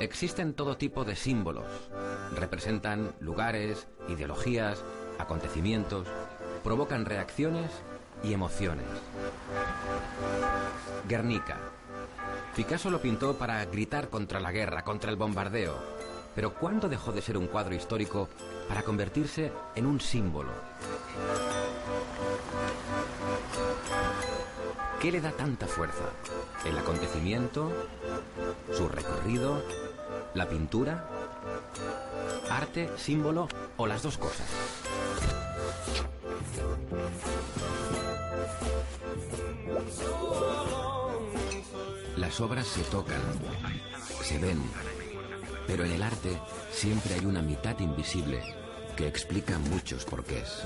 Existen todo tipo de símbolos. Representan lugares, ideologías, acontecimientos, provocan reacciones y emociones. Guernica. Picasso lo pintó para gritar contra la guerra, contra el bombardeo. Pero ¿cuándo dejó de ser un cuadro histórico para convertirse en un símbolo? ¿Qué le da tanta fuerza? ¿El acontecimiento? ¿Su recorrido? ¿La pintura? ¿Arte, símbolo o las dos cosas? Las obras se tocan, se ven, pero en el arte siempre hay una mitad invisible que explica muchos porqués.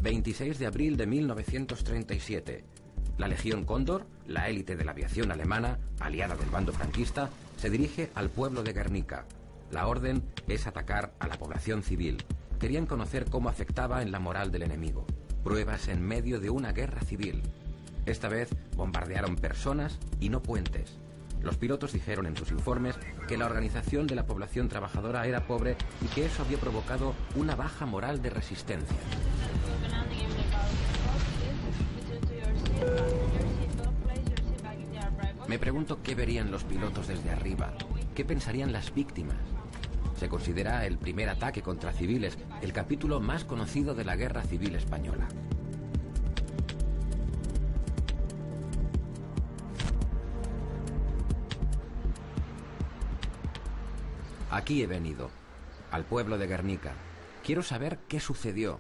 ...26 de abril de 1937... La Legión Cóndor, la élite de la aviación alemana, aliada del bando franquista, se dirige al pueblo de Guernica. La orden es atacar a la población civil. Querían conocer cómo afectaba en la moral del enemigo. Pruebas en medio de una guerra civil. Esta vez bombardearon personas y no puentes. Los pilotos dijeron en sus informes que la organización de la población trabajadora era pobre y que eso había provocado una baja moral de resistencia. Me pregunto qué verían los pilotos desde arriba, qué pensarían las víctimas. Se considera el primer ataque contra civiles, el capítulo más conocido de la Guerra Civil Española. Aquí he venido, al pueblo de Guernica. Quiero saber qué sucedió.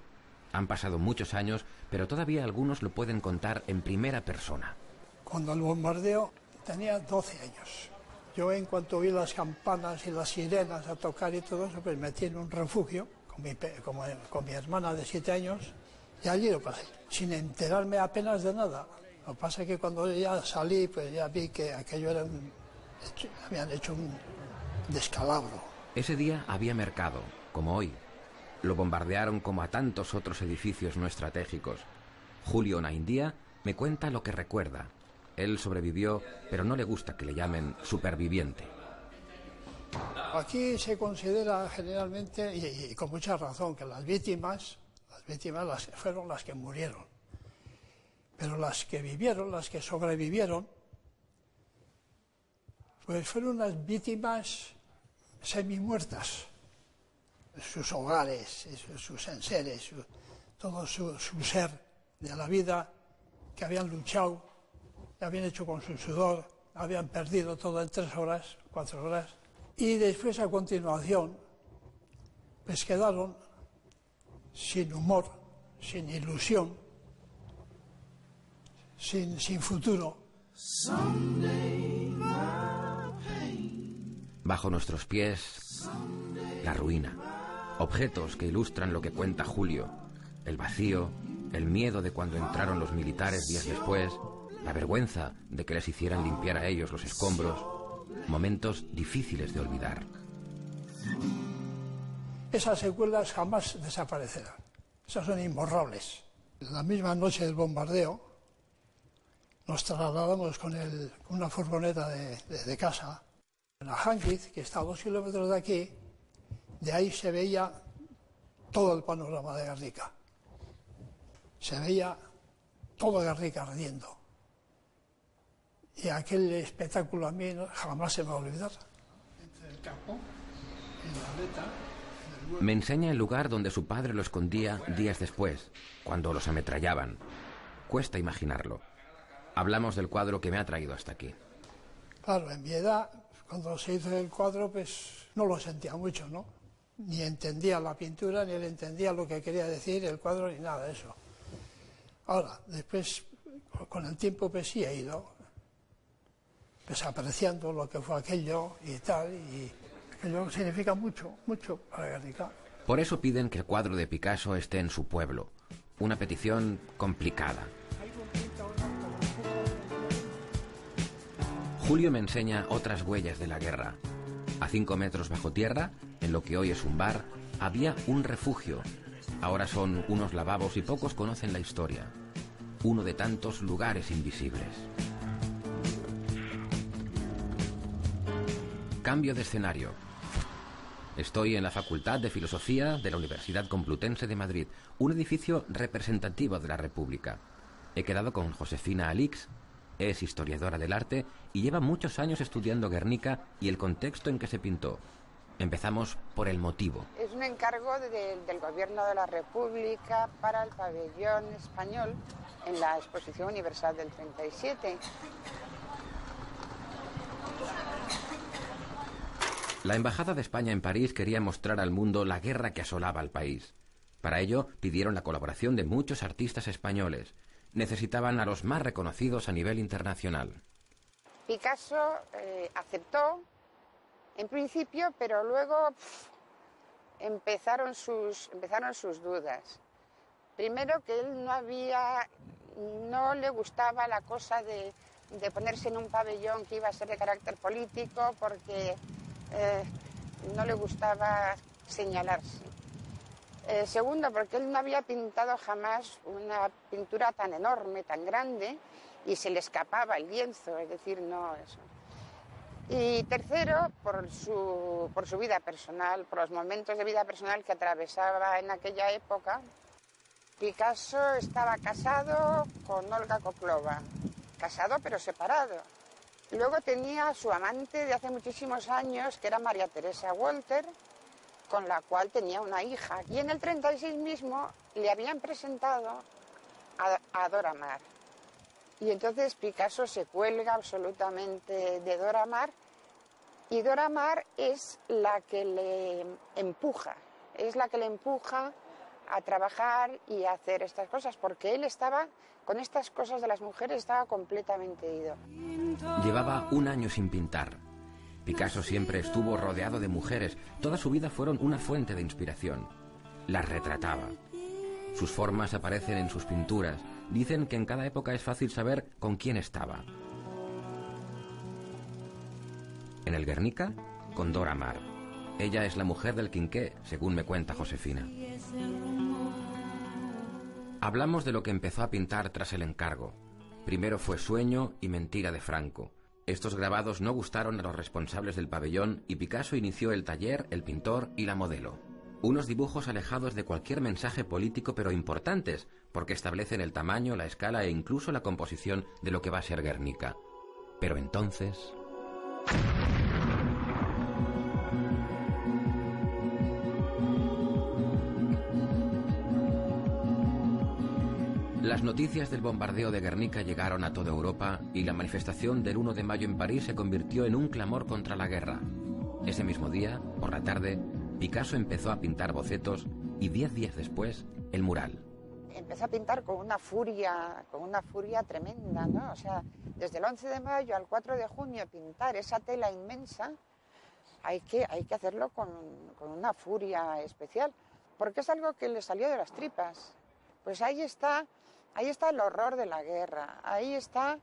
Han pasado muchos años, pero todavía algunos lo pueden contar en primera persona. Cuando el bombardeo tenía 12 años. Yo en cuanto vi las campanas y las sirenas a tocar y todo eso, pues me metí en un refugio con mi hermana de 7 años y allí lo pasé, sin enterarme apenas de nada. Lo que pasa es que cuando ya salí, pues ya vi que aquello habían hecho un descalabro. Ese día había mercado, como hoy. Lo bombardearon como a tantos otros edificios no estratégicos. Julio Naindía me cuenta lo que recuerda. Él sobrevivió, pero no le gusta que le llamen superviviente. Aquí se considera generalmente, y con mucha razón, que las víctimas fueron las que murieron. Pero las que vivieron, las que sobrevivieron, pues fueron unas víctimas semi-muertas. Sus hogares, sus enseres, todo su ser de la vida que habían luchado, que habían hecho con su sudor, habían perdido todo en 3 horas, 4 horas, y después a continuación pues quedaron sin humor, sin ilusión, sin futuro. Bajo nuestros pies, la ruina. Objetos que ilustran lo que cuenta Julio. El vacío, el miedo de cuando entraron los militares días después, la vergüenza de que les hicieran limpiar a ellos los escombros. Momentos difíciles de olvidar. Esas secuelas jamás desaparecerán. Esas son imborrables. La misma noche del bombardeo nos trasladamos con una furgoneta de casa a Jánquiz, que está a 2 kilómetros de aquí. De ahí se veía todo el panorama de Guernica. Se veía todo Guernica ardiendo. Y aquel espectáculo a mí jamás se me va a olvidar. Entre el campo y la aleta. Me enseña el lugar donde su padre lo escondía días después, cuando los ametrallaban. Cuesta imaginarlo. Hablamos del cuadro que me ha traído hasta aquí. Claro, en mi edad, cuando se hizo el cuadro, pues no lo sentía mucho, ¿no? Ni entendía la pintura, ni él entendía lo que quería decir el cuadro, ni nada de eso. Ahora, después, con el tiempo, pues sí he ido pues apreciando lo que fue aquello y tal, y aquello significa mucho, mucho para Guernica. Por eso piden que el cuadro de Picasso esté en su pueblo. Una petición complicada. Julio me enseña otras huellas de la guerra. A 5 metros bajo tierra, en lo que hoy es un bar, había un refugio. Ahora son unos lavabos y pocos conocen la historia. Uno de tantos lugares invisibles. Cambio de escenario. Estoy en la Facultad de Filosofía de la Universidad Complutense de Madrid, un edificio representativo de la República. He quedado con Josefina Alix, es historiadora del arte y lleva muchos años estudiando Guernica y el contexto en que se pintó. Empezamos por el motivo. Es un encargo del Gobierno de la República para el pabellón español en la Exposición Universal del 37. La Embajada de España en París quería mostrar al mundo la guerra que asolaba al país. Para ello pidieron la colaboración de muchos artistas españoles. Necesitaban a los más reconocidos a nivel internacional. Picasso aceptó en principio, pero luego empezaron sus dudas. Primero que él no le gustaba la cosa de ponerse en un pabellón que iba a ser de carácter político, porque no le gustaba señalarse. Segundo, porque él no había pintado jamás una pintura tan enorme, tan grande, y se le escapaba el lienzo, es decir, no eso. Y tercero, por su vida personal, por los momentos de vida personal que atravesaba en aquella época. Picasso estaba casado con Olga Koklova, casado pero separado. Luego tenía a su amante de hace muchísimos años, que era María Teresa Walter, con la cual tenía una hija. Y en el 36 mismo le habían presentado a Dora Maar. Y entonces Picasso se cuelga absolutamente de Dora Maar, y Dora Maar es la que le empuja, a trabajar y a hacer estas cosas, porque él estaba, con estas cosas de las mujeres, estaba completamente ido. Llevaba un año sin pintar. Picasso siempre estuvo rodeado de mujeres, toda su vida fueron una fuente de inspiración. Las retrataba. Sus formas aparecen en sus pinturas. Dicen que en cada época es fácil saber con quién estaba. En el Guernica, con Dora Maar. Ella es la mujer del Quinqué, según me cuenta Josefina. Hablamos de lo que empezó a pintar tras el encargo. Primero fue Sueño y Mentira de Franco. Estos grabados no gustaron a los responsables del pabellón y Picasso inició el taller, el pintor y la modelo. Unos dibujos alejados de cualquier mensaje político, pero importantes, porque establecen el tamaño, la escala e incluso la composición de lo que va a ser Guernica. Pero entonces... Las noticias del bombardeo de Guernica llegaron a toda Europa y la manifestación del 1 de mayo en París se convirtió en un clamor contra la guerra. Ese mismo día, por la tarde, Picasso empezó a pintar bocetos y 10 días después, el mural. Empezó a pintar con una furia tremenda, ¿no? O sea, desde el 11 de mayo al 4 de junio pintar esa tela inmensa, hay que hacerlo con una furia especial, porque es algo que le salió de las tripas. Pues ahí está el horror de la guerra, ahí está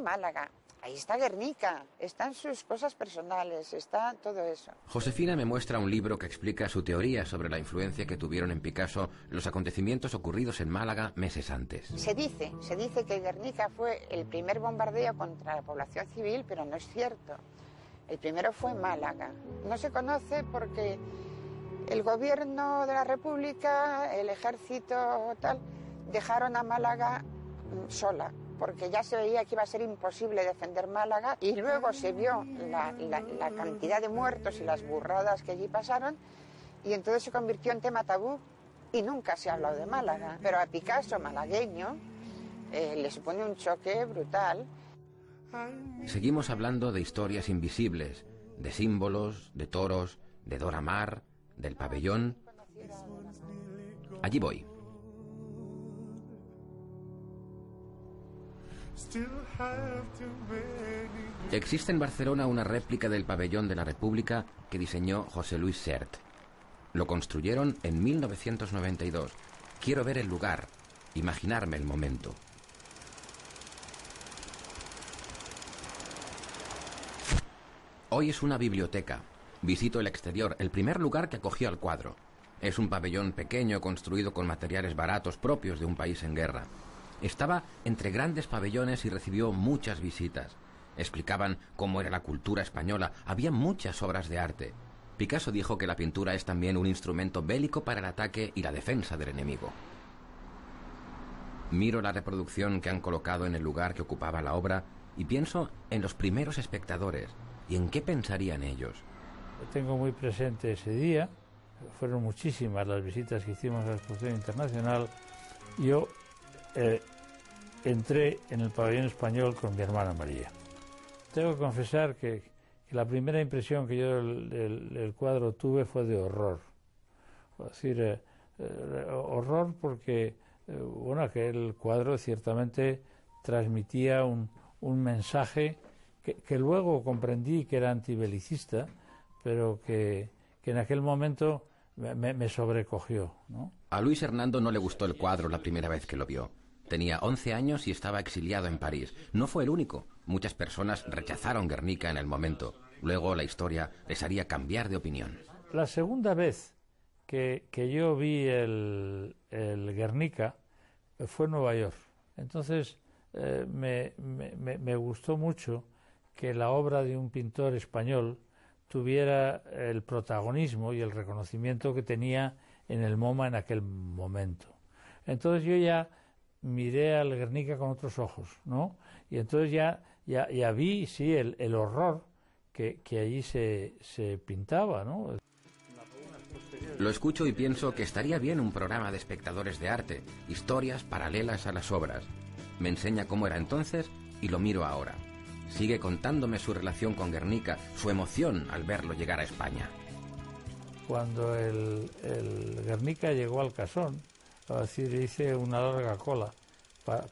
Málaga, ahí está Guernica, están sus cosas personales, está todo eso. Josefina me muestra un libro que explica su teoría sobre la influencia que tuvieron en Picasso los acontecimientos ocurridos en Málaga meses antes. Se dice que Guernica fue el primer bombardeo contra la población civil, pero no es cierto. El primero fue en Málaga. No se conoce porque el gobierno de la República, el ejército, tal, dejaron a Málaga sola, porque ya se veía que iba a ser imposible defender Málaga, y luego se vio la cantidad de muertos y las burradas que allí pasaron, y entonces se convirtió en tema tabú y nunca se ha hablado de Málaga. Pero a Picasso, malagueño, le supone un choque brutal. Seguimos hablando de historias invisibles, de símbolos, de toros, de Dora Maar, del pabellón. Allí voy. Existe en Barcelona una réplica del pabellón de la República que diseñó José Luis Sert. Lo construyeron en 1992. Quiero ver el lugar, imaginarme el momento. Hoy es una biblioteca. Visito el exterior, el primer lugar que acogió al cuadro. Es un pabellón pequeño construido con materiales baratos propios de un país en guerra. Estaba entre grandes pabellones y recibió muchas visitas. Explicaban cómo era la cultura española. Había muchas obras de arte. Picasso dijo que la pintura es también un instrumento bélico para el ataque y la defensa del enemigo. Miro la reproducción que han colocado en el lugar que ocupaba la obra y pienso en los primeros espectadores y en qué pensarían ellos. Tengo muy presente ese día. Fueron muchísimas las visitas que hicimos a la exposición internacional. Yo entré en el pabellón español con mi hermana María. Tengo que confesar que la primera impresión que yo del cuadro tuve fue de horror. Es decir, horror porque bueno, aquel cuadro ciertamente transmitía un mensaje que luego comprendí que era antibelicista, pero que en aquel momento me sobrecogió, ¿no? A Luis Hernando no le gustó el cuadro la primera vez que lo vio. Tenía 11 años y estaba exiliado en París. No fue el único. Muchas personas rechazaron Guernica en el momento. Luego la historia les haría cambiar de opinión. La segunda vez que yo vi el Guernica fue en Nueva York. Entonces me gustó mucho que la obra de un pintor español tuviera el protagonismo y el reconocimiento que tenía en el MoMA en aquel momento. Entonces yo ya miré al Guernica con otros ojos, ¿no? Y entonces ya vi, sí, el horror que allí se pintaba, ¿no? Lo escucho y pienso que estaría bien un programa de espectadores de arte, historias paralelas a las obras. Me enseña cómo era entonces y lo miro ahora. Sigue contándome su relación con Guernica, su emoción al verlo llegar a España. Cuando el Guernica llegó al Casón, es decir, hice una larga cola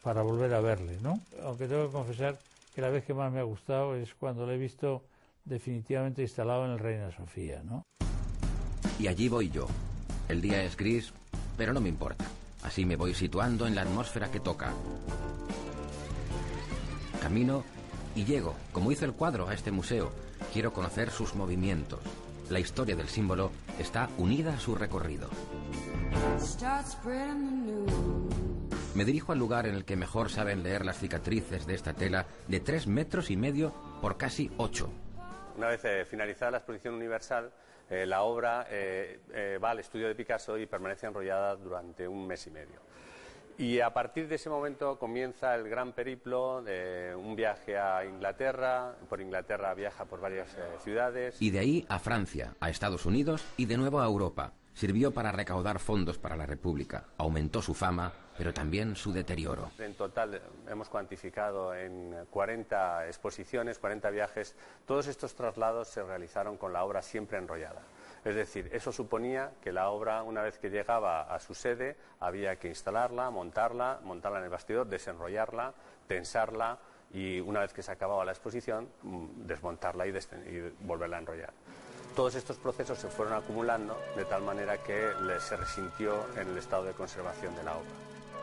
para volver a verle, ¿no? Aunque tengo que confesar que la vez que más me ha gustado es cuando lo he visto definitivamente instalado en el Reina Sofía, ¿no? Y allí voy yo. El día es gris, pero no me importa. Así me voy situando en la atmósfera que toca. Camino y llego, como hizo el cuadro, a este museo. Quiero conocer sus movimientos. La historia del símbolo está unida a su recorrido. Me dirijo al lugar en el que mejor saben leer las cicatrices de esta tela de 3,5 metros por casi 8. Una vez finalizada la exposición universal, la obra va al estudio de Picasso y permanece enrollada durante 1 mes y medio. Y a partir de ese momento comienza el gran periplo de un viaje a Inglaterra. Por Inglaterra viaja por varias ciudades. Y de ahí a Francia, a Estados Unidos y de nuevo a Europa. Sirvió para recaudar fondos para la República. Aumentó su fama, pero también su deterioro. En total hemos cuantificado en 40 exposiciones, 40 viajes. Todos estos traslados se realizaron con la obra siempre enrollada. Es decir, eso suponía que la obra, una vez que llegaba a su sede, había que instalarla, montarla en el bastidor, desenrollarla, tensarla y una vez que se acababa la exposición, desmontarla y volverla a enrollar. Todos estos procesos se fueron acumulando de tal manera que se resintió en el estado de conservación de la obra.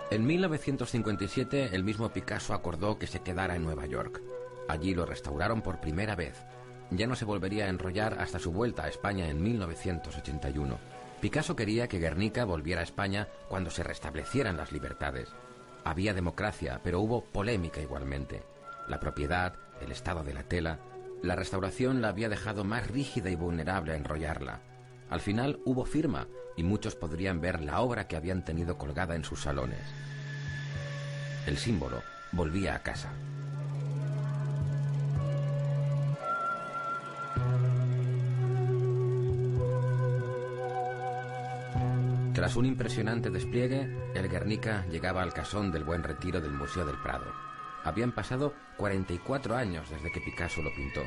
En 1957, el mismo Picasso acordó que se quedara en Nueva York. Allí lo restauraron por primera vez. Ya no se volvería a enrollar hasta su vuelta a España en 1981. Picasso quería que Guernica volviera a España cuando se restablecieran las libertades. Había democracia, pero hubo polémica igualmente. La propiedad, el estado de la tela. La restauración la había dejado más rígida y vulnerable a enrollarla. Al final hubo firma y muchos podrían ver la obra que habían tenido colgada en sus salones. El símbolo volvía a casa. Tras un impresionante despliegue, el Guernica llegaba al casón del Buen Retiro del Museo del Prado. Habían pasado 44 años desde que Picasso lo pintó.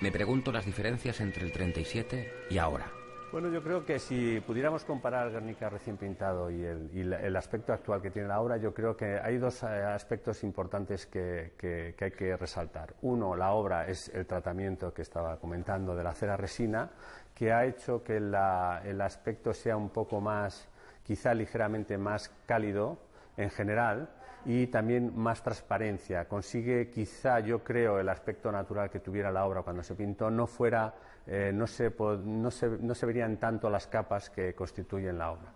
Me pregunto las diferencias entre el 37 y ahora. Bueno, yo creo que si pudiéramos comparar el Guernica recién pintado y el aspecto actual que tiene la obra, yo creo que hay dos aspectos importantes que hay que resaltar. Uno, la obra es el tratamiento que estaba comentando de la cera resina, que ha hecho que el aspecto sea un poco más, quizá ligeramente más cálido en general, y también más transparencia. Consigue, quizá, yo creo, el aspecto natural que tuviera la obra cuando se pintó no fuera, no se verían tanto las capas que constituyen la obra.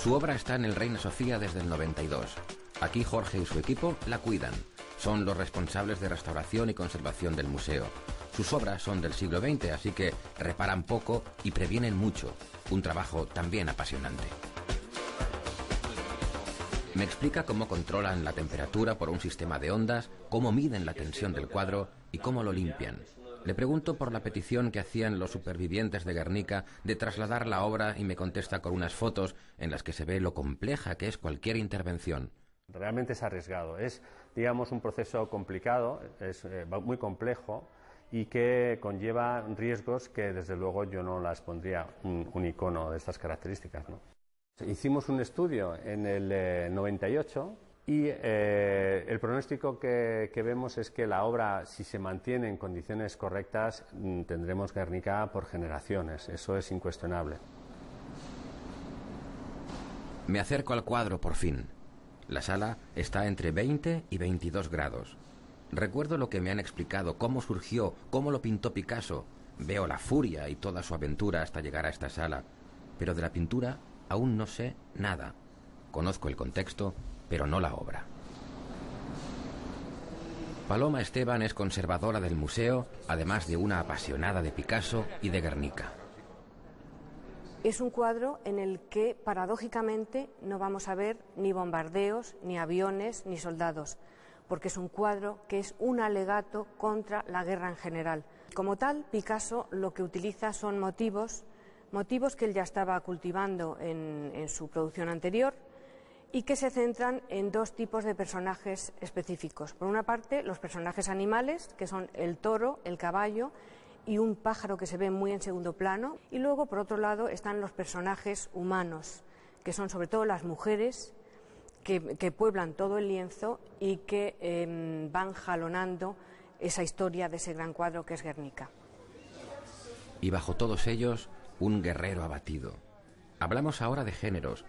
Su obra está en el Reina Sofía desde el 92. Aquí Jorge y su equipo la cuidan. Son los responsables de restauración y conservación del museo. Sus obras son del siglo XX, así que reparan poco y previenen mucho. Un trabajo también apasionante. Me explica cómo controlan la temperatura por un sistema de ondas, cómo miden la tensión del cuadro y cómo lo limpian. Le pregunto por la petición que hacían los supervivientes de Guernica de trasladar la obra y me contesta con unas fotos en las que se ve lo compleja que es cualquier intervención. Realmente es arriesgado, es, digamos, un proceso complicado, es muy complejo y que conlleva riesgos que desde luego yo no las pondría un icono de estas características, ¿no? Hicimos un estudio en el 98 y el pronóstico que vemos es que la obra, si se mantiene en condiciones correctas, tendremos Guernica por generaciones, eso es incuestionable. Me acerco al cuadro por fin. La sala está entre 20 y 22 grados. Recuerdo lo que me han explicado, cómo surgió, cómo lo pintó Picasso. Veo la furia y toda su aventura hasta llegar a esta sala. Pero de la pintura aún no sé nada. Conozco el contexto, pero no la obra. Paloma Esteban es conservadora del museo, además de una apasionada de Picasso y de Guernica. Es un cuadro en el que, paradójicamente, no vamos a ver ni bombardeos, ni aviones, ni soldados, porque es un cuadro que es un alegato contra la guerra en general. Como tal, Picasso lo que utiliza son motivos que él ya estaba cultivando en su producción anterior y que se centran en dos tipos de personajes específicos. Por una parte, los personajes animales, que son el toro, el caballo y un pájaro que se ve muy en segundo plano, y luego, por otro lado, están los personajes humanos, que son sobre todo las mujeres que pueblan todo el lienzo y que van jalonando esa historia de ese gran cuadro que es Guernica. Y bajo todos ellos, un guerrero abatido. Hablamos ahora de géneros.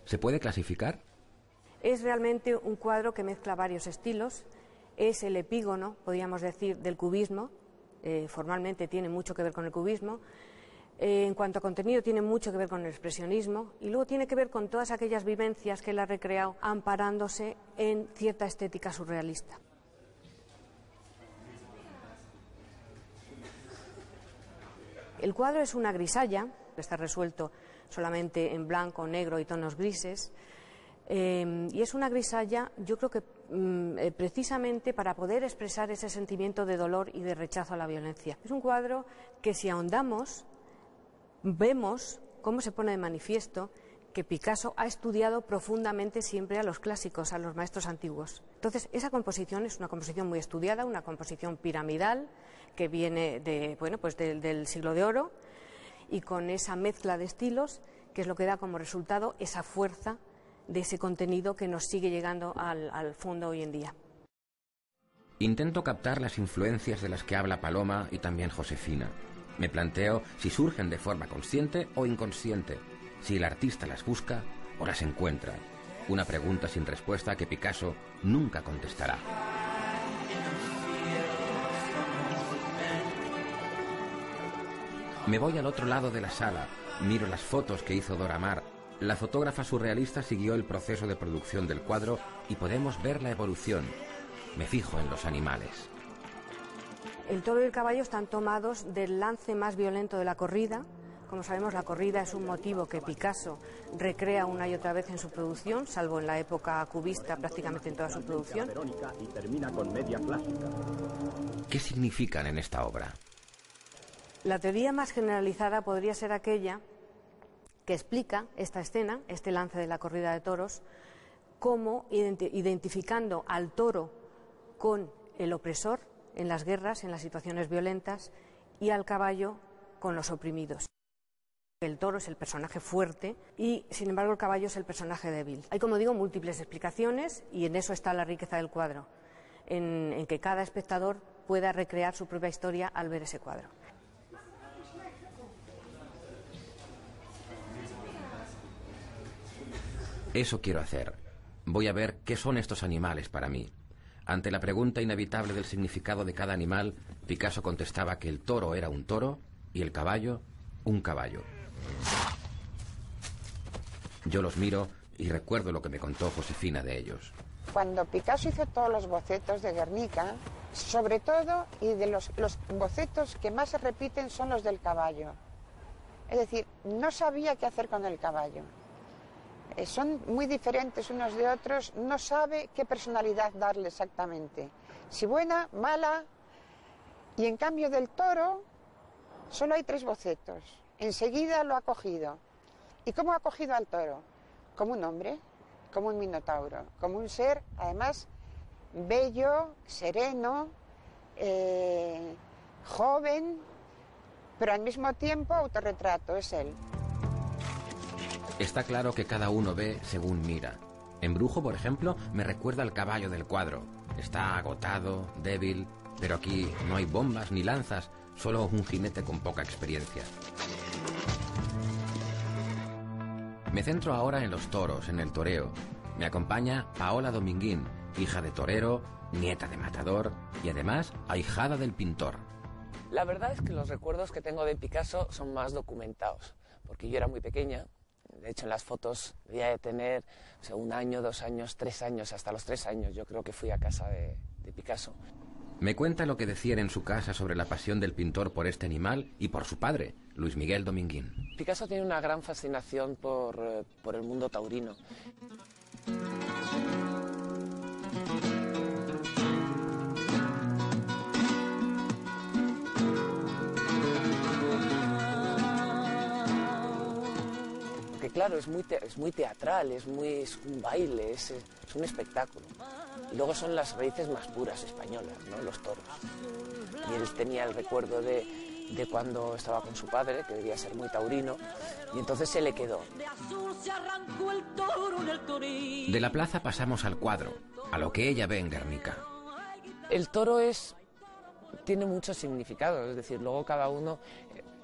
¿Se puede clasificar? Es realmente un cuadro que mezcla varios estilos. Es el epígono, podríamos decir, del cubismo. Formalmente tiene mucho que ver con el cubismo. En cuanto a contenido, tiene mucho que ver con el expresionismo. Y luego tiene que ver con todas aquellas vivencias que él ha recreado amparándose en cierta estética surrealista. El cuadro es una grisalla, está resuelto solamente en blanco, negro y tonos grises, y es una grisalla, yo creo que precisamente para poder expresar ese sentimiento de dolor y de rechazo a la violencia. Es un cuadro que, si ahondamos, vemos cómo se pone de manifiesto que Picasso ha estudiado profundamente siempre a los clásicos, a los maestros antiguos. Entonces, esa composición es una composición muy estudiada, una composición piramidal que viene del siglo de oro, y con esa mezcla de estilos, que es lo que da como resultado esa fuerza de ese contenido que nos sigue llegando al fondo hoy en día. Intento captar las influencias de las que habla Paloma y también Josefina. Me planteo si surgen de forma consciente o inconsciente, si el artista las busca o las encuentra. Una pregunta sin respuesta que Picasso nunca contestará. Me voy al otro lado de la sala, miro las fotos que hizo Dora Maar. La fotógrafa surrealista siguió el proceso de producción del cuadro y podemos ver la evolución. Me fijo en los animales. El toro y el caballo están tomados del lance más violento de la corrida. Como sabemos, la corrida es un motivo que Picasso recrea una y otra vez en su producción, salvo en la época cubista, prácticamente en toda su producción. ¿Qué significan en esta obra? La teoría más generalizada podría ser aquella que explica esta escena, este lance de la corrida de toros, como identificando al toro con el opresor en las guerras, en las situaciones violentas, y al caballo con los oprimidos. El toro es el personaje fuerte y, sin embargo, el caballo es el personaje débil. Hay, como digo, múltiples explicaciones, y en eso está la riqueza del cuadro, en que cada espectador pueda recrear su propia historia al ver ese cuadro. Eso quiero hacer. Voy a ver qué son estos animales para mí. Ante la pregunta inevitable del significado de cada animal, Picasso contestaba que el toro era un toro y el caballo, un caballo. Yo los miro y recuerdo lo que me contó Josefina de ellos. Cuando Picasso hizo todos los bocetos de Guernica, sobre todo, y de los bocetos que más se repiten son los del caballo. Es decir, no sabía qué hacer con el caballo. Son muy diferentes unos de otros, no sabe qué personalidad darle exactamente. Si buena, mala, y en cambio del toro solo hay 3 bocetos. Enseguida lo ha cogido. ¿Y cómo ha cogido al toro? Como un hombre, como un minotauro, como un ser, además, bello, sereno, joven, pero al mismo tiempo autorretrato, es él. Está claro que cada uno ve según mira. En Brujo, por ejemplo, me recuerda al caballo del cuadro. Está agotado, débil, pero aquí no hay bombas ni lanzas, solo un jinete con poca experiencia. Me centro ahora en los toros, en el toreo. Me acompaña Paola Dominguín, hija de torero, nieta de matador y además ahijada del pintor. La verdad es que los recuerdos que tengo de Picasso son más documentados, porque yo era muy pequeña. De hecho, en las fotos debía de tener 1 año, 2 años, 3 años, hasta los 3 años. Yo creo que fui a casa de Picasso. Me cuenta lo que decían en su casa sobre la pasión del pintor por este animal y por su padre, Luis Miguel Dominguín. Picasso tiene una gran fascinación por el mundo taurino. Porque claro, es muy teatral, es un baile, es un espectáculo. Y luego son las raíces más puras españolas, ¿no? Los toros. Y él tenía el recuerdo de cuando estaba con su padre, que debía ser muy taurino, y entonces se le quedó. De la plaza pasamos al cuadro, a lo que ella ve en Guernica. El toro tiene mucho significado, es decir, luego cada uno...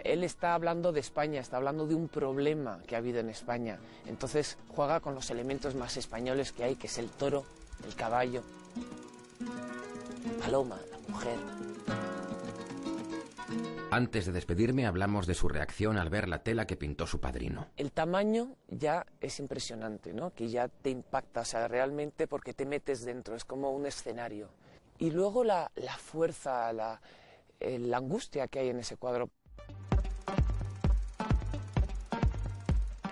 Él está hablando de España, está hablando de un problema que ha habido en España. Entonces juega con los elementos más españoles que hay, que es el toro, el caballo, Paloma, la mujer. Antes de despedirme hablamos de su reacción al ver la tela que pintó su padrino. El tamaño ya es impresionante, ¿no? Que ya te impacta, o sea, realmente porque te metes dentro, es como un escenario. Y luego la fuerza, la angustia que hay en ese cuadro.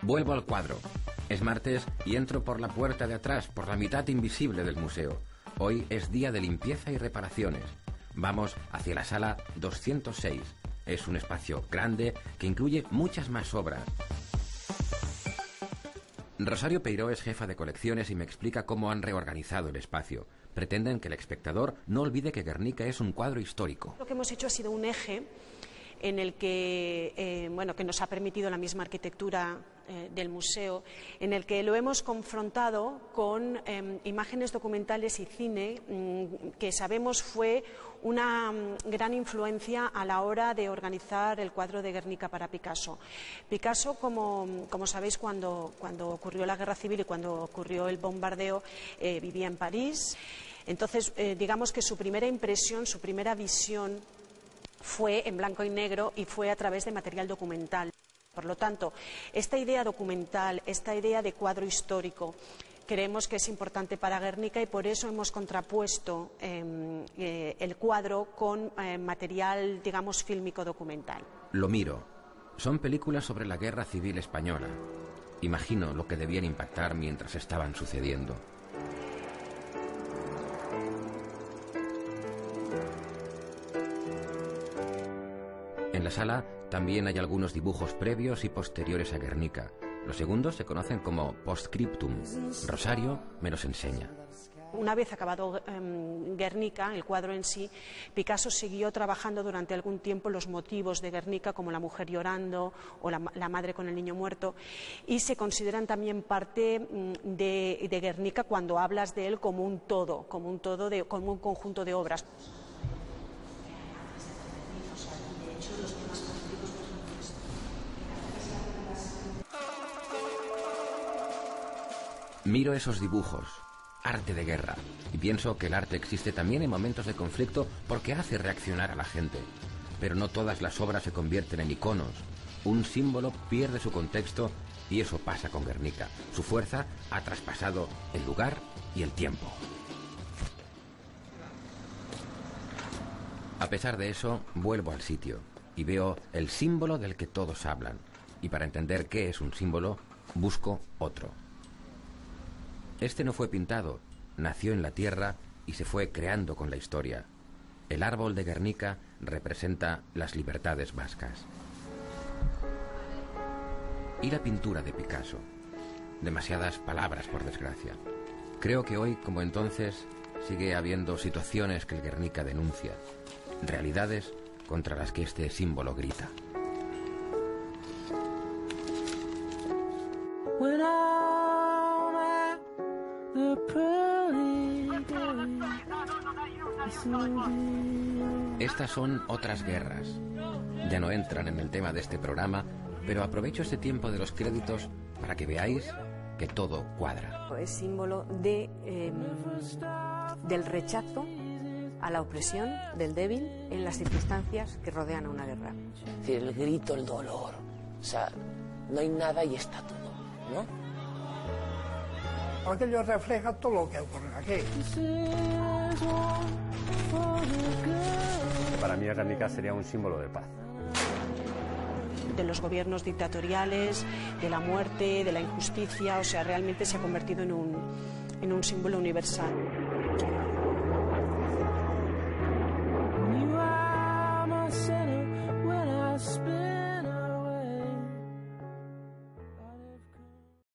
Vuelvo al cuadro. Es martes y entro por la puerta de atrás, por la mitad invisible del museo. Hoy es día de limpieza y reparaciones. Vamos hacia la sala 206. Es un espacio grande que incluye muchas más obras. Rosario Peiró es jefa de colecciones y me explica cómo han reorganizado el espacio. Pretenden que el espectador no olvide que Guernica es un cuadro histórico. Lo que hemos hecho ha sido un eje en el que, que nos ha permitido la misma arquitectura del museo, en el que lo hemos confrontado con imágenes documentales y cine que sabemos fue una gran influencia a la hora de organizar el cuadro de Guernica para Picasso. Picasso, como sabéis, cuando ocurrió la guerra civil y cuando ocurrió el bombardeo, vivía en París. Entonces, digamos que su primera impresión, su primera visión fue en blanco y negro y fue a través de material documental. Por lo tanto, esta idea documental, esta idea de cuadro histórico, creemos que es importante para Guernica y por eso hemos contrapuesto el cuadro con material, digamos, fílmico documental. Lo miro. Son películas sobre la Guerra Civil Española. Imagino lo que debían impactar mientras estaban sucediendo. En la sala también hay algunos dibujos previos y posteriores a Guernica. Los segundos se conocen como postscriptum. Rosario me los enseña. Una vez acabado Guernica, el cuadro en sí, Picasso siguió trabajando durante algún tiempo los motivos de Guernica, como la mujer llorando o la madre con el niño muerto, y se consideran también parte de Guernica cuando hablas de él como un todo, como un conjunto de obras. Miro esos dibujos, arte de guerra, y pienso que el arte existe también en momentos de conflicto porque hace reaccionar a la gente. Pero no todas las obras se convierten en iconos. Un símbolo pierde su contexto y eso pasa con Guernica. Su fuerza ha traspasado el lugar y el tiempo. A pesar de eso, vuelvo al sitio y veo el símbolo del que todos hablan. Y para entender qué es un símbolo, busco otro. Este no fue pintado, nació en la tierra y se fue creando con la historia. El árbol de Guernica representa las libertades vascas. Y la pintura de Picasso. Demasiadas palabras, por desgracia. Creo que hoy, como entonces, sigue habiendo situaciones que el Guernica denuncia. Realidades contra las que este símbolo grita. Estas son otras guerras. Ya no entran en el tema de este programa, pero aprovecho este tiempo de los créditos para que veáis que todo cuadra. Es símbolo de, del rechazo a la opresión del débil en las circunstancias que rodean a una guerra. Es decir, el grito, el dolor. O sea, no hay nada y está todo, ¿no? Aquello refleja todo lo que ocurre aquí. Para mí Guernica sería un símbolo de paz. De los gobiernos dictatoriales, de la muerte, de la injusticia, o sea, realmente se ha convertido en un símbolo universal.